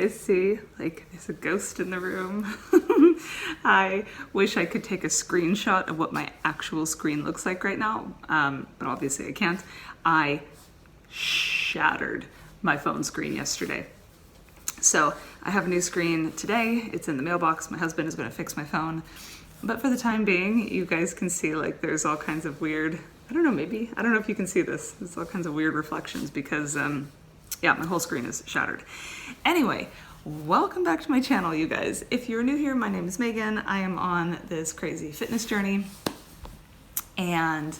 guys see? Like, there's a ghost in the room. I wish I could take a screenshot of what my actual screen looks like right now, but obviously I can't. I shattered my phone screen yesterday. So I have a new screen today. It's in the mailbox. My husband is going to fix my phone. But for the time being, you guys can see like there's all kinds of weird, I don't know if you can see this. There's all kinds of weird reflections because, yeah, my whole screen is shattered. Anyway, welcome back to my channel, you guys. If you're new here, my name is Megan. I am on this crazy fitness journey and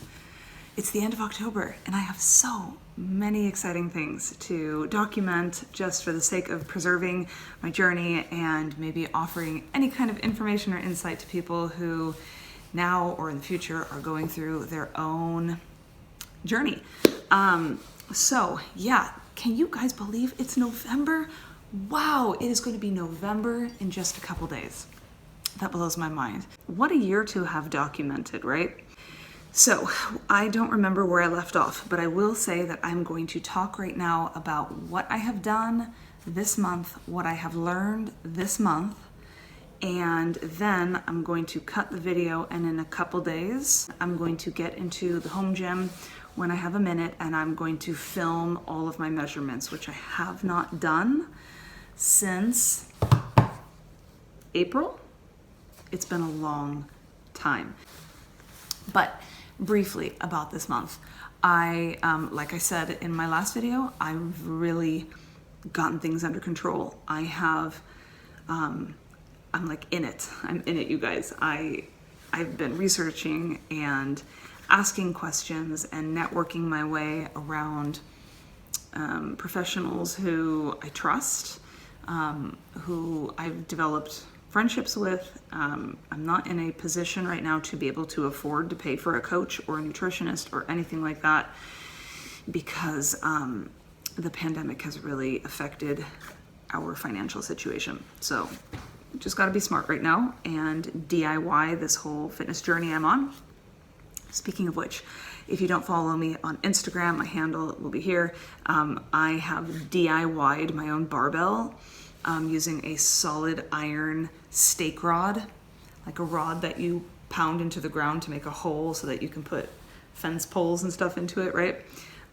it's the end of October and I have so many exciting things to document just for the sake of preserving my journey and maybe offering any kind of information or insight to people who now or in the future are going through their own journey. So yeah, can you guys believe it's November? Wow, it is going to be November in just a couple days. That blows my mind. What a year to have documented, right? So I don't remember where I left off, but I will say that I'm going to talk right now about what I have done this month, what I have learned this month, and then I'm going to cut the video, and in a couple days, I'm going to get into the home gym when I have a minute, and I'm going to film all of my measurements, which I have not done since April. It's been a long time. But briefly about this month, I, like I said in my last video, I've really gotten things under control. I have, I'm like in it. I'm in it, you guys. I've been researching and asking questions and networking my way around professionals who I trust, who I've developed friendships with. I'm not in a position right now to be able to afford to pay for a coach or a nutritionist or anything like that because the pandemic has really affected our financial situation. So just got to be smart right now and DIY this whole fitness journey I'm on. Speaking of which, if you don't follow me on Instagram, my handle will be here. I have DIY'd my own barbell using a solid iron stake rod, like a rod that you pound into the ground to make a hole so that you can put fence poles and stuff into it, right?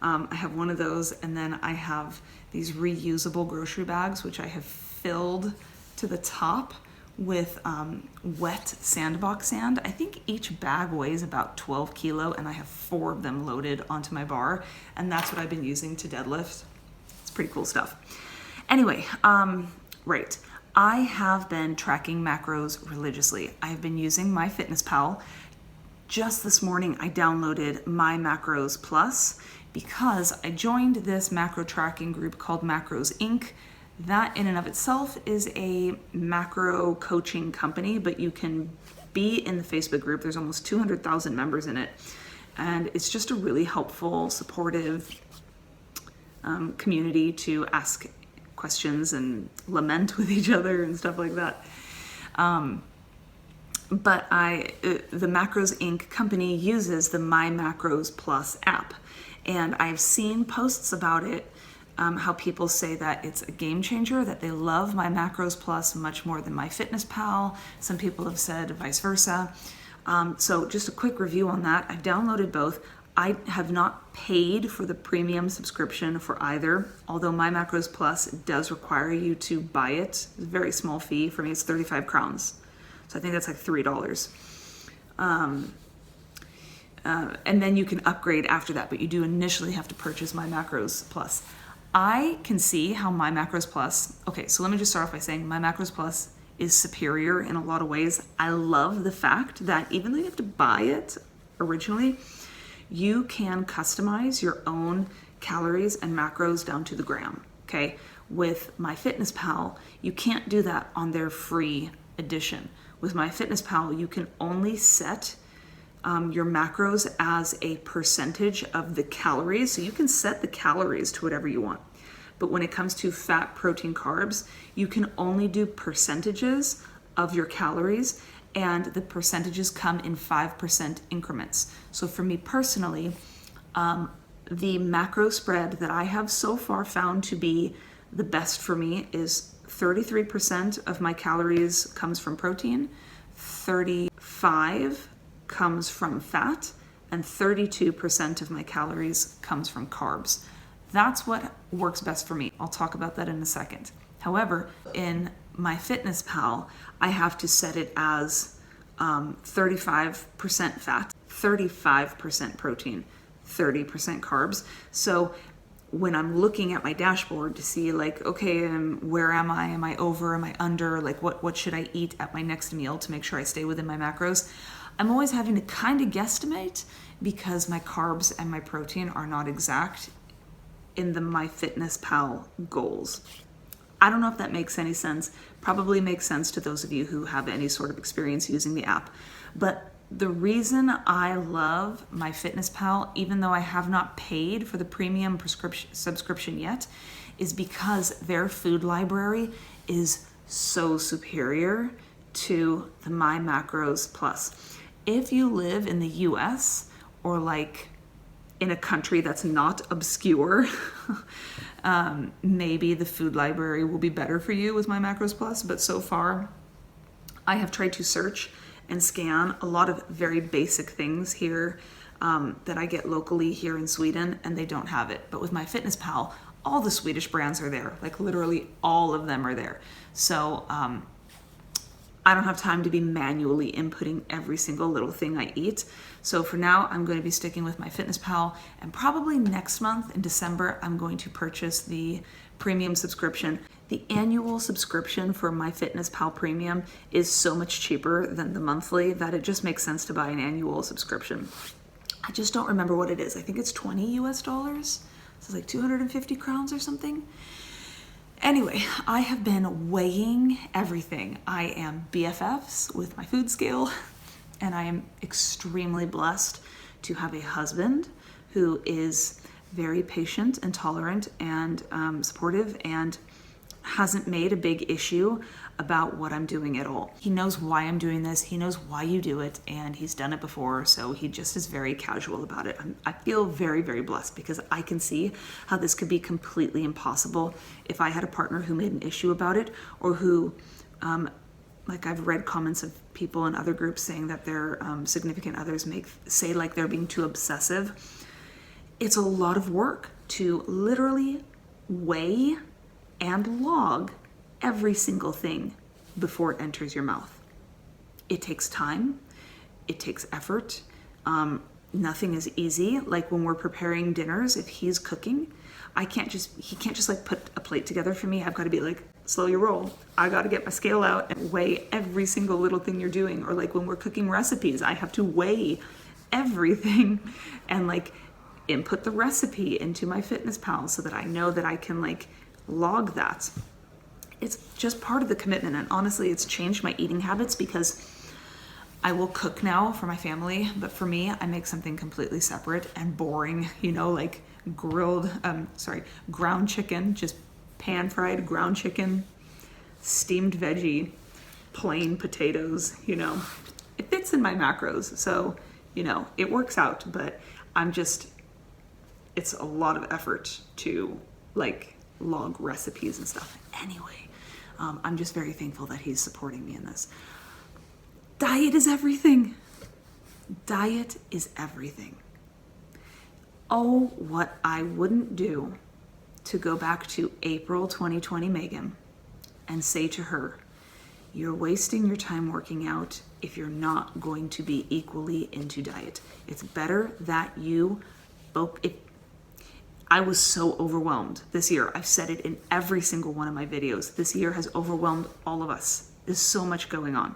I have one of those, and then I have these reusable grocery bags, which I have filled to the top with wet sandbox sand. I think each bag weighs about 12 kilo, and I have 4 of them loaded onto my bar, and that's what I've been using to deadlift. It's pretty cool stuff. Anyway, right. I have been tracking macros religiously. I've been using MyFitnessPal. Just this morning, I downloaded My Macros Plus because I joined this macro tracking group called Macros Inc. That in and of itself is a macro coaching company, but you can be in the Facebook group. There's almost 200,000 members in it. And it's just a really helpful, supportive community to ask questions and lament with each other and stuff like that. But the Macros Inc. company uses the My Macros Plus app. And I've seen posts about it, how people say that it's a game changer, that they love My Macros Plus much more than MyFitnessPal. Some people have said vice versa. So just a quick review on that. I've downloaded both. I have not paid for the premium subscription for either, although My Macros Plus does require you to buy it. It's a very small fee. For me, it's 35 crowns. So I think that's like $3. And then you can upgrade after that, but you do initially have to purchase My Macros Plus. I can see how My Macros Plus, okay, so let me just start off by saying My Macros Plus is superior in a lot of ways. I love the fact that even though you have to buy it originally, you can customize your own calories and macros down to the gram, okay? With MyFitnessPal, you can't do that on their free edition. With MyFitnessPal, you can only set your macros as a percentage of the calories. So you can set the calories to whatever you want. But when it comes to fat, protein, carbs, you can only do percentages of your calories, and the percentages come in 5% increments. So for me personally, the macro spread that I have so far found to be the best for me is 33% of my calories comes from protein, 35 comes from fat, and 32% of my calories comes from carbs. That's what works best for me. I'll talk about that in a second. However, in MyFitnessPal, I have to set it as 35% fat, 35% protein, 30% carbs. So when I'm looking at my dashboard to see like, okay, where am I? Am I over? Am I under? Like what should I eat at my next meal to make sure I stay within my macros? I'm always having to kind of guesstimate because my carbs and my protein are not exact in the MyFitnessPal goals. I don't know if that makes any sense. Probably makes sense to those of you who have any sort of experience using the app. But the reason I love MyFitnessPal, even though I have not paid for the premium subscription yet, is because their food library is so superior to the My Macros Plus. If you live in the US or like in a country that's not obscure, maybe the food library will be better for you with My Macros Plus, but so far I have tried to search and scan a lot of very basic things here that I get locally here in Sweden, and they don't have it. But with MyFitnessPal, all the Swedish brands are there, like literally all of them are there. So I don't have time to be manually inputting every single little thing I eat. So for now, I'm going to be sticking with MyFitnessPal, and probably next month in December, I'm going to purchase the premium subscription. The annual subscription for MyFitnessPal Premium is so much cheaper than the monthly that it just makes sense to buy an annual subscription. I just don't remember what it is. I think it's 20 US dollars. So it's like 250 crowns or something. Anyway, I have been weighing everything. I am BFFs with my food scale, and I am extremely blessed to have a husband who is very patient and tolerant and supportive and hasn't made a big issue about what I'm doing at all. He knows why I'm doing this. He knows why you do it, and he's done it before, so he just is very casual about it. I feel very, very blessed because I can see how this could be completely impossible if I had a partner who made an issue about it, or who, like I've read comments of people in other groups saying that their significant others say like they're being too obsessive. It's a lot of work to literally weigh and log every single thing before it enters your mouth. It takes time, it takes effort. Nothing is easy. Like when we're preparing dinners, if he's cooking, he can't just like put a plate together for me. I've got to be like, slow your roll. I got to get my scale out and weigh every single little thing you're doing. Or like when we're cooking recipes, I have to weigh everything and like input the recipe into MyFitnessPal so that I know that I can like log that. It's just part of the commitment, and honestly it's changed my eating habits because I will cook now for my family, but for me I make something completely separate and boring, you know, like ground chicken, just pan fried ground chicken, steamed veggie, plain potatoes, you know. It fits in my macros, so you know, it works out, but it's a lot of effort to like log recipes and stuff. Anyway, I'm just very thankful that he's supporting me in this. Diet is everything. Diet is everything. Oh, what I wouldn't do to go back to April 2020 Megan and say to her, you're wasting your time working out if you're not going to be equally into diet. It's better that you I was so overwhelmed this year. I've said it in every single one of my videos. This year has overwhelmed all of us. There's so much going on.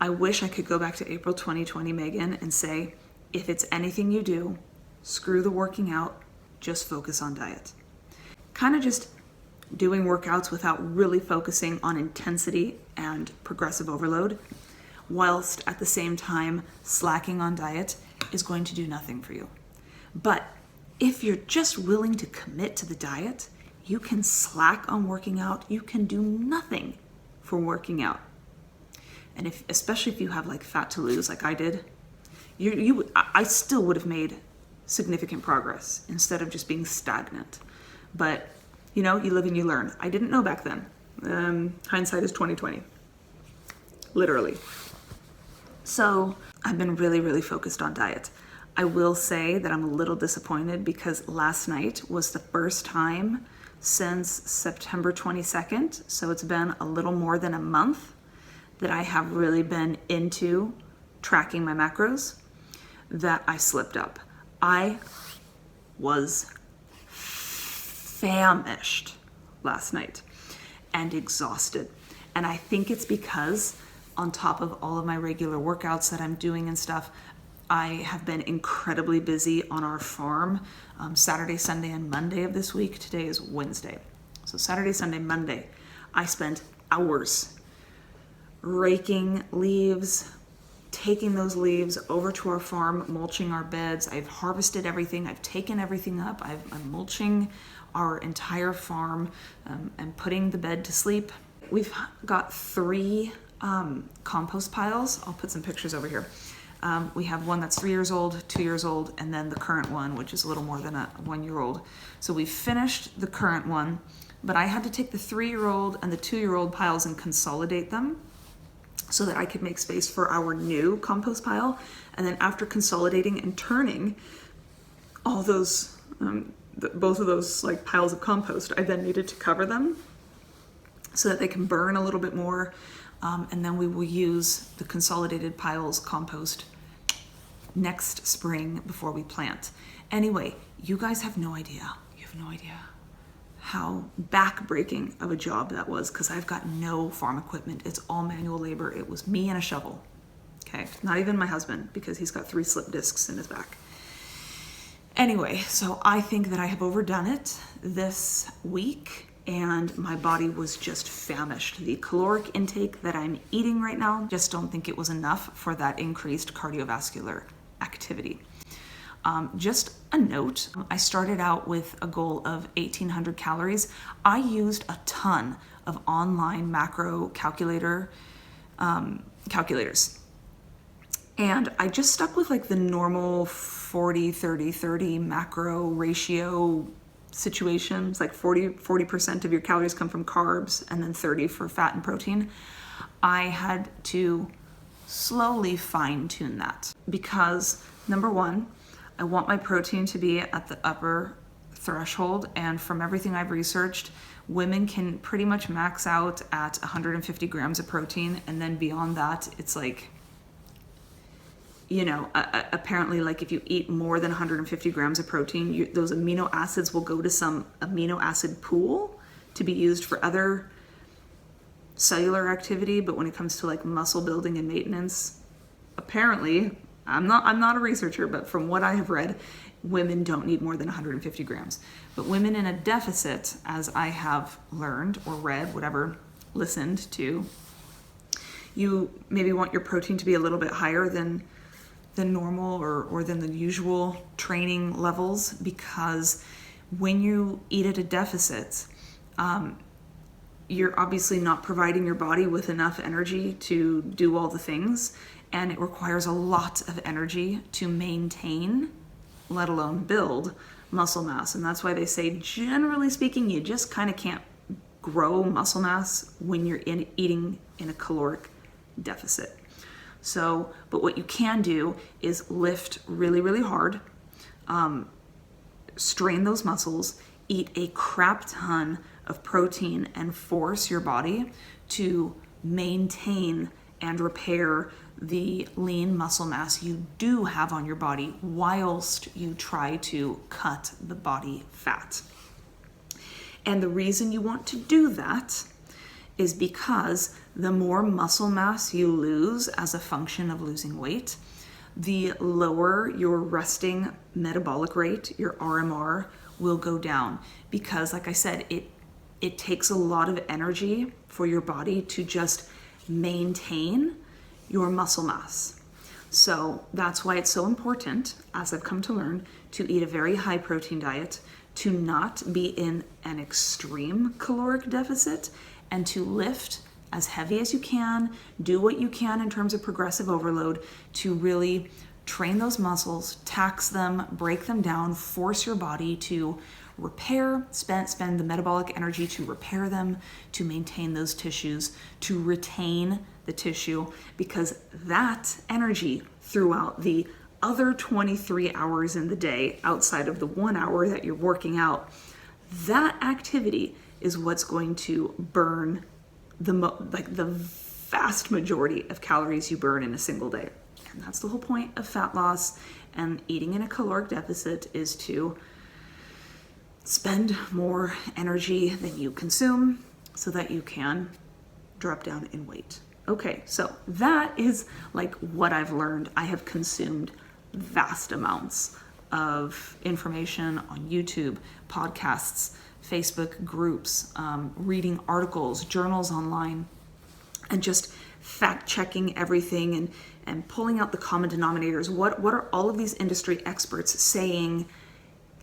I wish I could go back to April 2020 Megan and say, if it's anything you do, screw the working out, just focus on diet. Kind of just doing workouts without really focusing on intensity and progressive overload, whilst at the same time slacking on diet, is going to do nothing for you. But if you're just willing to commit to the diet, you can slack on working out. You can do nothing for working out. And especially if you have like fat to lose, like I did, I still would have made significant progress instead of just being stagnant. But You know, you live and you learn. I didn't know back then. Hindsight is 2020, literally. So I've been really, really focused on diet. I will say that I'm a little disappointed because last night was the first time since September 22nd, so it's been a little more than a month, that I have really been into tracking my macros, that I slipped up. I was famished last night and exhausted. And I think it's because on top of all of my regular workouts that I'm doing and stuff, I have been incredibly busy on our farm Saturday, Sunday, and Monday of this week. Today is Wednesday. So Saturday, Sunday, Monday, I spent hours raking leaves, taking those leaves over to our farm, mulching our beds. I've harvested everything. I've taken everything up. I'm mulching our entire farm and putting the bed to sleep. We've got 3 compost piles. I'll put some pictures over here. We have one that's 3 years old, 2 years old, and then the current one, which is a little more than a 1-year-old. So we finished the current one, but I had to take the 3-year-old and the 2-year-old piles and consolidate them so that I could make space for our new compost pile. And then after consolidating and turning all those, both of those like piles of compost, I then needed to cover them so that they can burn a little bit more. And then we will use the consolidated piles compost next spring before we plant. Anyway, you guys have no idea. You have no idea how backbreaking of a job that was, because I've got no farm equipment. It's all manual labor. It was me and a shovel. Okay, not even my husband, because he's got 3 slip discs in his back. Anyway, so I think that I have overdone it this week, and my body was just famished. The caloric intake that I'm eating right now, just don't think it was enough for that increased cardiovascular activity. Just a note, I started out with a goal of 1,800 calories. I used a ton of online macro calculators. And I just stuck with like the normal 40-30-30 macro ratio situations, like 40% of your calories come from carbs and then 30 for fat and protein. I had to slowly fine tune that because number one, I want my protein to be at the upper threshold, and from everything I've researched, women can pretty much max out at 150 grams of protein, and then beyond that, it's like, you know, apparently like if you eat more than 150 grams of protein, those amino acids will go to some amino acid pool to be used for other cellular activity, but when it comes to like muscle building and maintenance, apparently, I'm not a researcher, but from what I have read, women don't need more than 150 grams. But women in a deficit, as I have learned or read, whatever, listened to, you maybe want your protein to be a little bit higher than normal or than the usual training levels, because when you eat at a deficit, you're obviously not providing your body with enough energy to do all the things, and it requires a lot of energy to maintain, let alone build, muscle mass. And that's why they say, generally speaking, you just kind of can't grow muscle mass when you're eating in a caloric deficit. So, but what you can do is lift really, really hard, strain those muscles, eat a crap ton of protein, and force your body to maintain and repair the lean muscle mass you do have on your body whilst you try to cut the body fat. And the reason you want to do that is because the more muscle mass you lose as a function of losing weight, the lower your resting metabolic rate, your RMR, will go down. Because like I said, it takes a lot of energy for your body to just maintain your muscle mass. So that's why it's so important, as I've come to learn, to eat a very high protein diet, to not be in an extreme caloric deficit, and to lift as heavy as you can, do what you can in terms of progressive overload to really train those muscles, tax them, break them down, force your body to repair, spend the metabolic energy to repair them, to maintain those tissues, to retain the tissue, because that energy throughout the other 23 hours in the day, outside of the 1 hour that you're working out, that activity is what's going to burn the vast majority of calories you burn in a single day. And that's the whole point of fat loss, and eating in a caloric deficit is to spend more energy than you consume so that you can drop down in weight. Okay, so that is like what I've learned. I have consumed vast amounts of information on YouTube, podcasts, Facebook groups, reading articles, journals online, and just fact checking everything and pulling out the common denominators. What are all of these industry experts saying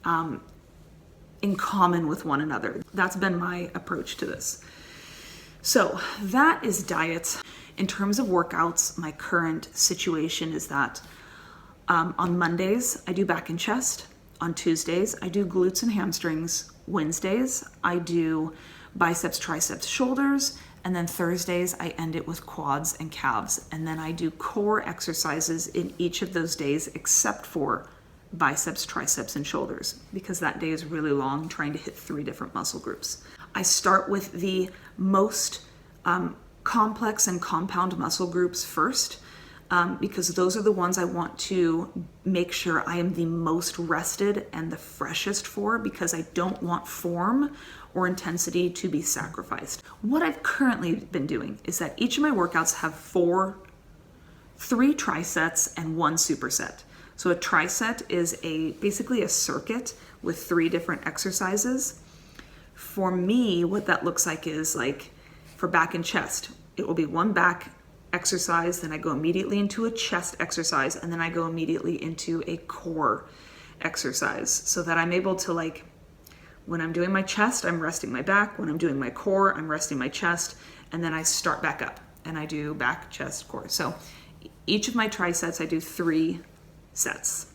in common with one another? That's been my approach to this. So that is diet. In terms of workouts, my current situation is that on Mondays, I do back and chest. On Tuesdays, I do glutes and hamstrings. Wednesdays, I do biceps, triceps, shoulders. And then Thursdays, I end it with quads and calves. And then I do core exercises in each of those days, except for biceps, triceps, and shoulders, because that day is really long, trying to hit 3 different muscle groups. I start with the most complex and compound muscle groups first, because those are the ones I want to make sure I am the most rested and the freshest for, because I don't want form or intensity to be sacrificed. What I've currently been doing is that each of my workouts have 3 trisets and 1 superset. So a triset is basically a circuit with 3 different exercises. For me, what that looks like is like for back and chest, it will be 1 back exercise, then I go immediately into a chest exercise, and then I go immediately into a core exercise, so that I'm able to, like, when I'm doing my chest, I'm resting my back. When I'm doing my core, I'm resting my chest, and then I start back up and I do back, chest, core. So each of my trisets, I do 3 sets.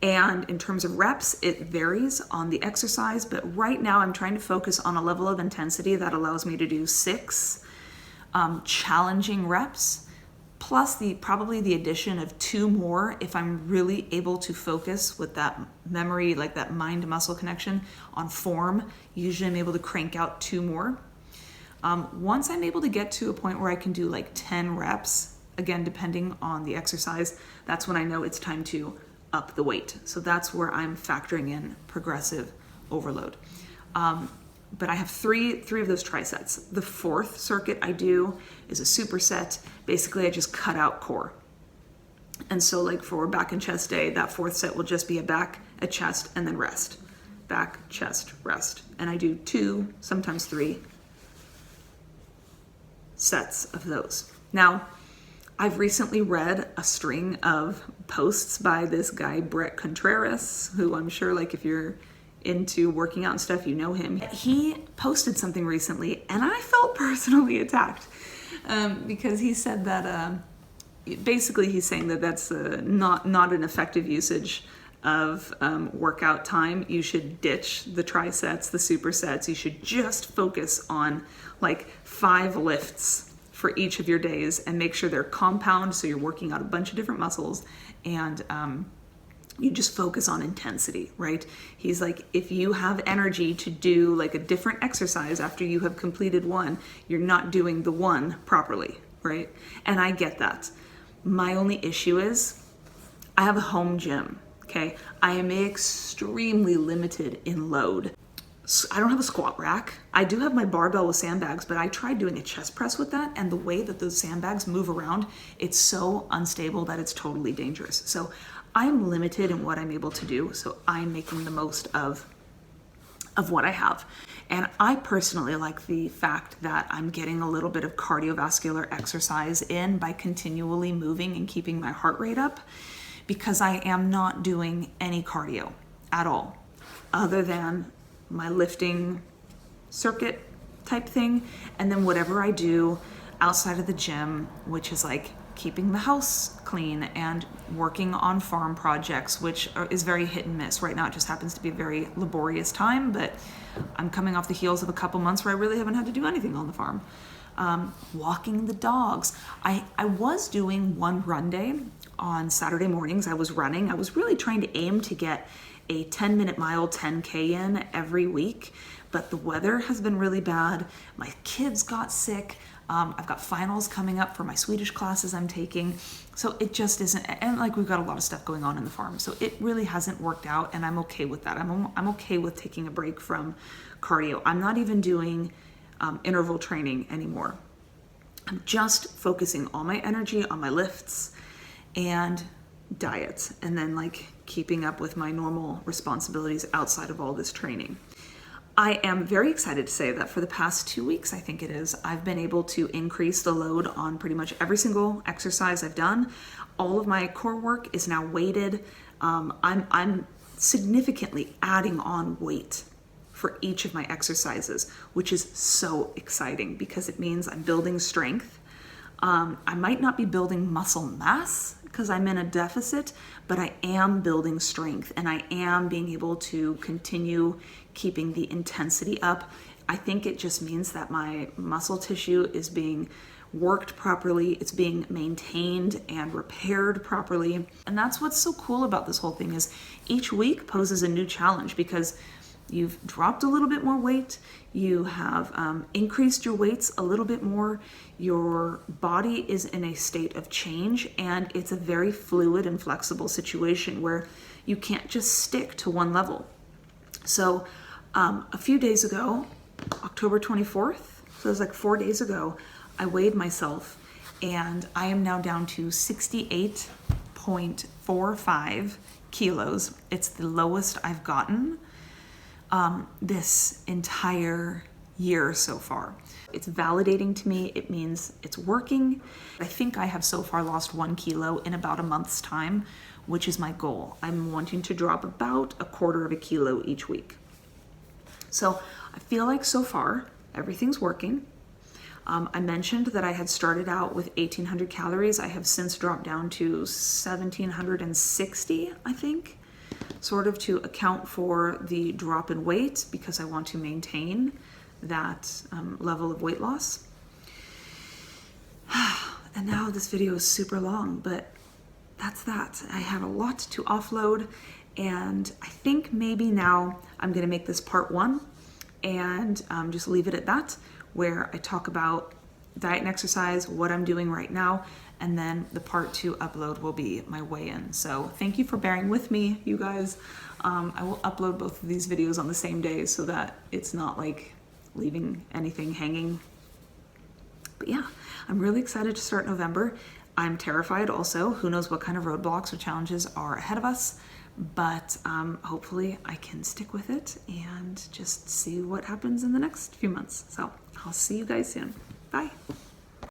And in terms of reps, it varies on the exercise, but right now I'm trying to focus on a level of intensity that allows me to do 6 challenging reps, plus probably the addition of 2 more if I'm really able to focus with that memory, like that mind-muscle connection on form. Usually I'm able to crank out 2 more. Once I'm able to get to a point where I can do like 10 reps, again, depending on the exercise, that's when I know it's time to up the weight. So that's where I'm factoring in progressive overload. But I have three of those trisets. The 4th circuit I do is a superset. Basically, I just cut out core. And so like for back and chest day, that 4th set will just be a back, a chest, and then rest. Back, chest, rest. And I do 2, sometimes 3 sets of those. Now, I've recently read a string of posts by this guy, Brett Contreras, who I'm sure, like, if you're into working out and stuff, you know him. He posted something recently, and I felt personally attacked because he said that basically he's saying that that's not an effective usage of workout time. You should ditch the trisets, the supersets. You should just focus on like 5 lifts for each of your days and make sure they're compound, so you're working out a bunch of different muscles, and you just focus on intensity, right? He's like, if you have energy to do like a different exercise after you have completed one, you're not doing the one properly, right? And I get that. My only issue is I have a home gym, okay? I am extremely limited in load. I don't have a squat rack. I do have my barbell with sandbags, but I tried doing a chest press with that, and the way that those sandbags move around, it's so unstable that it's totally dangerous. So I'm limited in what I'm able to do, so I'm making the most of what I have. And I personally like the fact that I'm getting a little bit of cardiovascular exercise in by continually moving and keeping my heart rate up, because I am not doing any cardio at all, other than my lifting circuit type thing, and then whatever I do outside of the gym, which is like keeping the house clean and working on farm projects, which is very hit and miss. Right now it just happens to be a very laborious time, but I'm coming off the heels of a couple months where I really haven't had to do anything on the farm. Walking the dogs. I was doing one run day on Saturday mornings. I was running. I was really trying to aim to get a 10-minute mile 10K in every week, but the weather has been really bad. My kids got sick. I've got finals coming up for my Swedish classes I'm taking. So it just isn't, and like we've got a lot of stuff going on in the farm. So it really hasn't worked out, and I'm okay with that. I'm okay with taking a break from cardio. I'm not even doing interval training anymore. I'm just focusing all my energy on my lifts and diet, and then like keeping up with my normal responsibilities outside of all this training. I am very excited to say that for the past 2 weeks, I think it is, I've been able to increase the load on pretty much every single exercise I've done. All of my core work is now weighted. I'm significantly adding on weight for each of my exercises, which is so exciting because it means I'm building strength. I might not be building muscle mass because I'm in a deficit, but I am building strength, and I am being able to continue keeping the intensity up. I think it just means that my muscle tissue is being worked properly, it's being maintained and repaired properly. And that's what's so cool about this whole thing, is each week poses a new challenge because you've dropped a little bit more weight, you have increased your weights a little bit more, your body is in a state of change, and it's a very fluid and flexible situation where you can't just stick to one level. So a few days ago, October 24th, so it was like 4 days ago, I weighed myself, and I am now down to 68.45 kilos. It's the lowest I've gotten this entire year so far. It's validating to me. It means it's working. I think I have so far lost 1 kilo in about a month's time, which is my goal. I'm wanting to drop about 1/4 kilo each week. So I feel like so far everything's working. I mentioned that I had started out with 1,800 calories. I have since dropped down to 1,760, I think, sort of to account for the drop in weight because I want to maintain that level of weight loss. And now this video is super long, but that's that. I have a lot to offload, and I think maybe now I'm gonna make this part 1 and just leave it at that, where I talk about diet and exercise, what I'm doing right now, and then the part 2 upload will be my weigh-in. So thank you for bearing with me, you guys. I will upload both of these videos on the same day so that it's not like leaving anything hanging. But yeah, I'm really excited to start November. I'm terrified also. Who knows what kind of roadblocks or challenges are ahead of us, but hopefully I can stick with it and just see what happens in the next few months. So I'll see you guys soon. Bye.